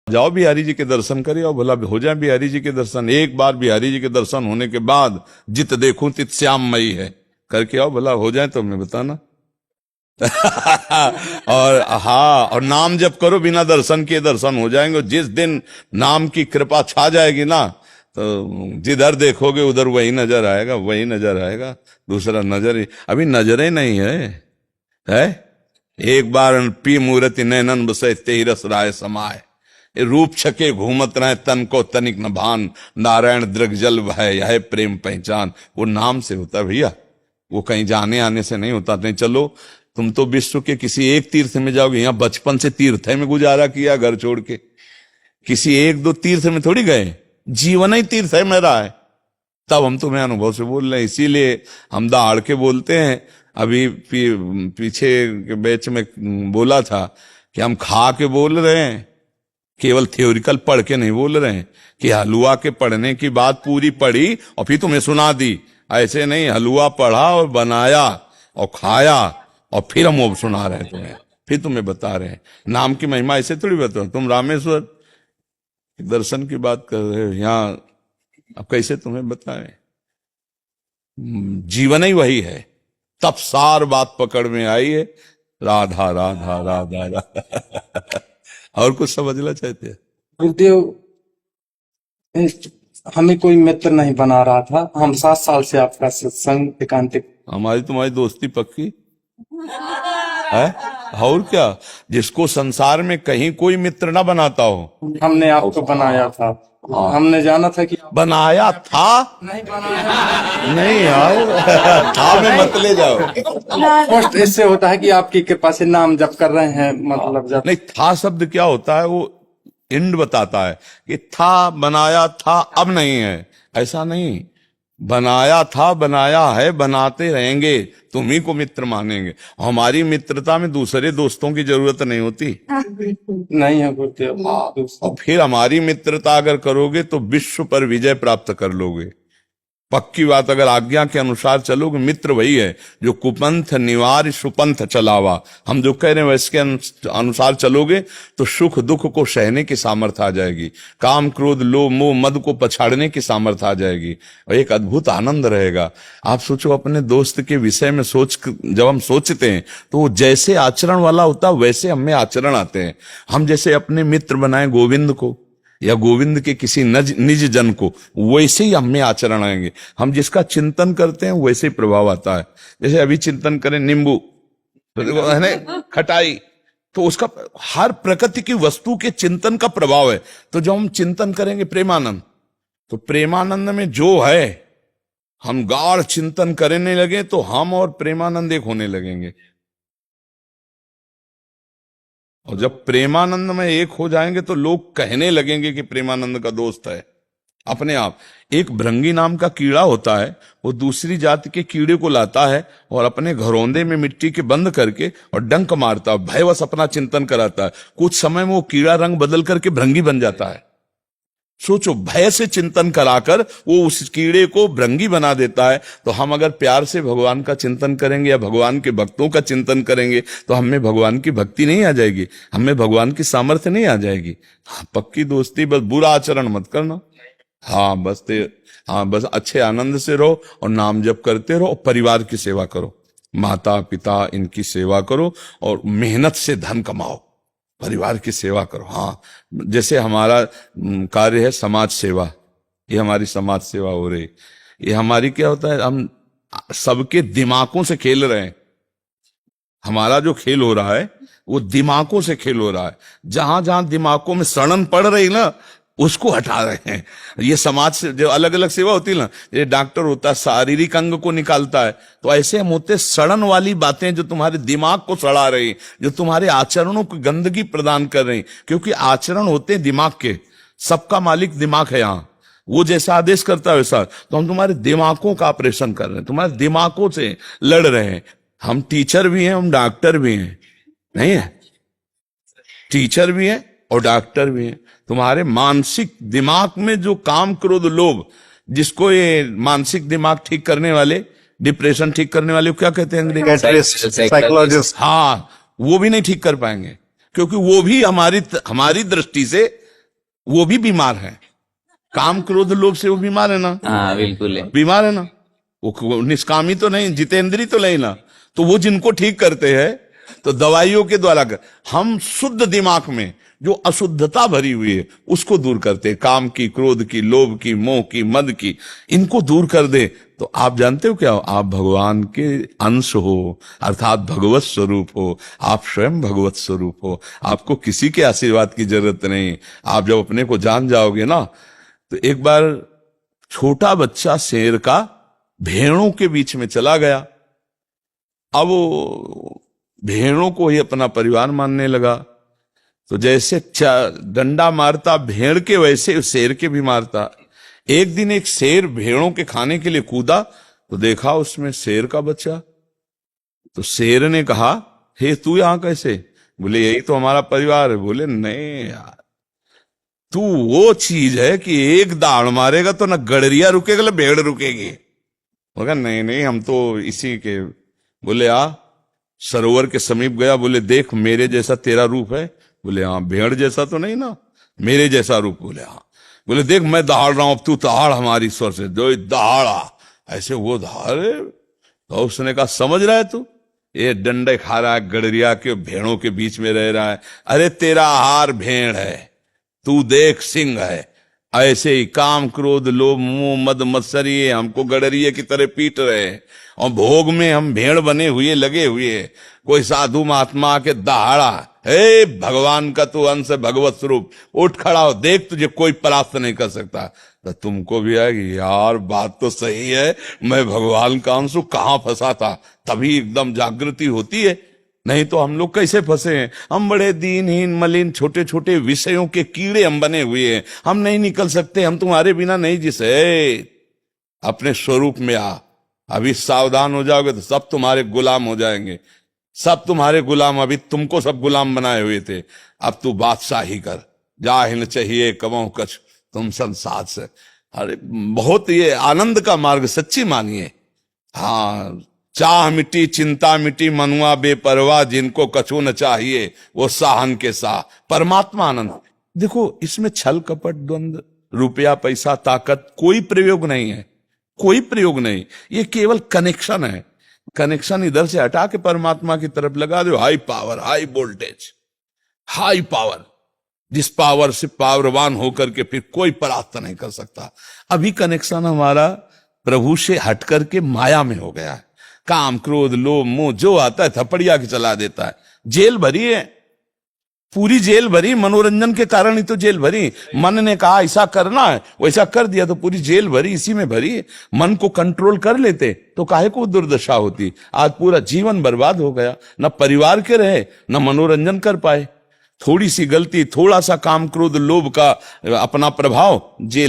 जाओ बिहारी जी के दर्शन करिए और भला हो जाए बिहारी जी के दर्शन। एक बार बिहारी जी के दर्शन होने के बाद जित देखूं तित श्याममयी है करके आओ, भला हो जाए तो हमें बताना। और हाँ, और नाम जप करो, बिना दर्शन के दर्शन हो जाएंगे। जिस दिन नाम की कृपा छा जाएगी ना, तो जिधर देखोगे उधर वही नजर आएगा, वही नजर आएगा, दूसरा नजर ही अभी नजरे नहीं है। एक बार पी मूर्ति नैनन बसे तेहि रस राय समाए, रूप छके घूमत रहे तन को तनिक न भान, नारायण दृग जल भय यह प्रेम पहचान। वो नाम से होता है भैया, वो कहीं जाने आने से नहीं होता। नहीं चलो, तुम तो विश्व के किसी एक तीर्थ में जाओगे, यहाँ बचपन से तीर्थ में गुजारा किया घर छोड़ के, किसी एक दो तीर्थ में थोड़ी गए, जीवन ही तीर्थ है मेरा है। तब हम तुम्हें अनुभव से बोल रहे हैं, इसीलिए हम दहाड़ के बोलते हैं। अभी पीछे के बैच में बोला था कि हम खा के बोल रहे हैं, केवल थ्योरिकल पढ़ के नहीं बोल रहे हैं कि हलवा के पढ़ने की बात पूरी पढ़ी और फिर तुम्हें सुना दी। ऐसे नहीं, हलवा पढ़ा और बनाया और खाया और फिर हम वो सुना रहे हैं तुम्हें, फिर तुम्हें बता रहे हैं नाम की महिमा। ऐसे थोड़ी बताओ, तुम रामेश्वर दर्शन की बात कर रहे हो यहाँ, अब कैसे तुम्हें बताएं? जीवन ही वही है। तब सार बात पकड़ में आई है, राधा राधा राधा राधा। और कुछ समझना चाहते हैं? गुरुदेव, हमें कोई मित्र नहीं बना रहा था। हम 7 साल से आपका सत्संग एकांतिक। हमारी तुम्हारी दोस्ती पक्की है। और क्या, जिसको संसार में कहीं कोई मित्र ना बनाता हो, हमने आपको बनाया था। हमने जाना था कि बनाया था। नहीं बनाया नहीं यार, था में मत ले जाओ। पोस्ट इससे होता है कि आपकी कृपा से नाम जप कर रहे हैं, मतलब जब नहीं, था शब्द क्या होता है, वो इंड बताता है कि था, बनाया था, अब नहीं है। ऐसा नहीं, बनाया था, बनाया है, बनाते रहेंगे, तुम ही को मित्र मानेंगे। हमारी मित्रता में दूसरे दोस्तों की जरूरत नहीं होती। नहीं है गुरुदेव। और फिर हमारी मित्रता अगर करोगे तो विश्व पर विजय प्राप्त कर लोगे। पक्की बात, अगर आज्ञा के अनुसार चलोगे, मित्र वही है जो कुपंथ निवार सुपंथ चलावा। हम जो कह रहे हैं वैसे के अनुसार चलोगे तो सुख दुख को सहने की सामर्थ्य आ जाएगी, काम क्रोध लोभ मोह मद को पछाड़ने की सामर्थ्य आ जाएगी, और एक अद्भुत आनंद रहेगा। आप सोचो, अपने दोस्त के विषय में जब हम सोचते हैं तो वो जैसे आचरण वाला होता है वैसे हमें आचरण आते हैं। हम जैसे अपने मित्र बनाए गोविंद को या गोविंद के किसी निज जन को, वैसे ही हमें आचरण आएंगे। हम जिसका चिंतन करते हैं वैसे ही प्रभाव आता है। जैसे अभी चिंतन करें नींबू है ना, खटाई, तो उसका हर प्रकृति की वस्तु के चिंतन का प्रभाव है। तो जब हम चिंतन करेंगे प्रेमानंद, तो प्रेमानंद में जो है, हम गाढ़ चिंतन करने लगे तो हम और प्रेमानंद एक होने लगेंगे। और जब प्रेमानंद में एक हो जाएंगे तो लोग कहने लगेंगे कि प्रेमानंद का दोस्त है अपने आप। एक भृंगी नाम का कीड़ा होता है, वो दूसरी जाति के कीड़े को लाता है और अपने घरौंदे में मिट्टी के बंद करके और डंक मारता है, भयवश अपना चिंतन कराता है। कुछ समय में वो कीड़ा रंग बदल करके भृंगी बन जाता है। सोचो, भय से चिंतन कराकर वो उस कीड़े को भृंगी बना देता है। तो हम अगर प्यार से भगवान का चिंतन करेंगे या भगवान के भक्तों का चिंतन करेंगे तो हमें भगवान की भक्ति नहीं आ जाएगी, हमें भगवान की सामर्थ्य नहीं आ जाएगी। हाँ, पक्की दोस्ती, बस बुरा आचरण मत करना। हाँ बस अच्छे आनंद से रहो और नाम जप करते रहो और परिवार की सेवा करो, माता पिता इनकी सेवा करो और मेहनत से धन कमाओ, परिवार की सेवा करो। हाँ, जैसे हमारा कार्य है समाज सेवा, ये हमारी समाज सेवा हो रही। ये हमारी क्या होता है, हम सबके दिमागों से खेल रहे हैं। हमारा जो खेल हो रहा है वो दिमागों से खेल हो रहा है। जहां जहां दिमागों में सड़न पड़ रही ना, उसको हटा रहे हैं। ये समाज से जो अलग अलग सेवा होती है ना, ये डॉक्टर होता है शारीरिक अंग को निकालता है, तो ऐसे हम होते सड़न वाली बातें जो तुम्हारे दिमाग को सड़ा रही, जो तुम्हारे आचरणों को गंदगी प्रदान कर रही। क्योंकि आचरण होते हैं दिमाग के, सबका मालिक दिमाग है यहाँ, वो जैसा आदेश करता है वैसा। तो हम तुम्हारे दिमागों का ऑपरेशन कर रहे हैं, तुम्हारे दिमागों से लड़ रहे हैं। हम टीचर भी हैं, हम डॉक्टर भी हैं, नहीं है? टीचर भी है और डॉक्टर भी है। तुम्हारे मानसिक दिमाग में जो काम क्रोध लोभ, जिसको ये मानसिक दिमाग ठीक करने वाले, डिप्रेशन ठीक करने वाले क्या कहते हैं अंग्रेजी? साइकोलॉजिस्ट। हाँ, वो भी नहीं ठीक कर पाएंगे, क्योंकि वो भी हमारी दृष्टि से वो भी बीमार है। काम क्रोध लोभ से वो बीमार है ना, हाँ बिल्कुल है। बीमार है ना। वो निष्कामी तो नहीं, जितेंद्री तो नहीं ना। तो वो जिनको ठीक करते हैं तो दवाइयों के द्वारा हम शुद्ध दिमाग में जो अशुद्धता भरी हुई है उसको दूर करते हैं। काम की, क्रोध की, लोभ की, मोह की, मद की, इनको दूर कर दे तो आप जानते हो क्या हो? आप भगवान के अंश हो, अर्थात भगवत स्वरूप हो। आप स्वयं भगवत स्वरूप हो। आपको किसी के आशीर्वाद की जरूरत नहीं। आप जब अपने को जान जाओगे ना, तो एक बार छोटा बच्चा शेर का भेड़ों के बीच में चला गया। अब वो भेड़ों को ही अपना परिवार मानने लगा। तो जैसे डंडा मारता भेड़ के, वैसे शेर के भी मारता। एक दिन एक शेर भेड़ों के खाने के लिए कूदा तो देखा उसमें शेर का बच्चा। तो शेर ने कहा, हे तू यहां कैसे? बोले यही तो हमारा परिवार है। बोले नहीं यार, तू वो चीज है कि एक दाड़ मारेगा तो ना गड़रिया रुकेगा ना भेड़ रुकेगी। बोला नहीं नहीं, हम तो इसी के। बोले आ, सरोवर के समीप गया। बोले देख मेरे जैसा तेरा रूप है? बोले हाँ। भेड़ जैसा तो नहीं ना? मेरे जैसा रूप? बोले हाँ। बोले देख मैं दहाड़ रहा हूं, अब तू दहाड़ हमारी स्वर से। जो दहाड़ा ऐसे वो दहाड़े। तो उसने कहा समझ रहा है तू, ये डंडे खा रहा है, गड़रिया के भेड़ों के बीच में रह रहा है। अरे तेरा आहार भेड़ है, तू देख सिंह है। ऐसे ही काम क्रोध लोभ मोह मद मत्सरिये हमको गड़रिये की तरह पीट रहे हैं और भोग में हम भेड़ बने हुए लगे हुए। कोई साधु महात्मा के दहाड़ा, हे भगवान का तू अंश है, भगवत स्वरूप, उठ खड़ा हो, देख तुझे कोई परास्त नहीं कर सकता। तो तुमको भी आएगी यार, बात तो सही है, मैं भगवान का अंश हूं, कहां फंसा था। तभी एकदम जागृति होती है। नहीं तो हम लोग कैसे फंसे हैं? हम बड़े दीनहीन मलिन छोटे छोटे विषयों के कीड़े हम बने हुए हैं। हम नहीं निकल सकते, हम तुम्हारे बिना नहीं जी सकते। अपने स्वरूप में आ, अभी सावधान हो जाओगे तो सब तुम्हारे गुलाम हो जाएंगे। सब तुम्हारे गुलाम, अभी तुमको सब गुलाम बनाए हुए थे, अब तू बादशाही कर। जाहिल चाहिए कबहू कछ तुम संसार से। अरे बहुत ये आनंद का मार्ग, सच्ची मानिए। हाँ, चाह मिटी चिंता मिटी मनुआ बेपरवाह, जिनको कछु न चाहिए वो साहन के साह। परमात्मा आनंद। देखो इसमें छल कपट द्वंद रुपया पैसा ताकत कोई प्रयोग नहीं है, कोई प्रयोग नहीं। ये केवल कनेक्शन है। कनेक्शन इधर से हटा के परमात्मा की तरफ लगा दो। High power, high voltage, high power, जिस पावर से पावरवान होकर के फिर कोई परास्त नहीं कर सकता। अभी कनेक्शन हमारा प्रभु से हट करके माया में हो गया है। काम क्रोध लोभ मोह जो आता है थपड़िया के चला देता है। जेल भरी है, पूरी जेल भरी, मनोरंजन के कारण ही तो जेल भरी। मन ने कहा ऐसा करना है, वैसा कर दिया तो पूरी जेल भरी इसी में भरी है। मन को कंट्रोल कर लेते तो काहे को दुर्दशा होती। आज पूरा जीवन बर्बाद हो गया, न परिवार के रहे न मनोरंजन कर पाए। थोड़ी सी गलती, थोड़ा सा काम क्रोध लोभ का अपना प्रभाव, जेल।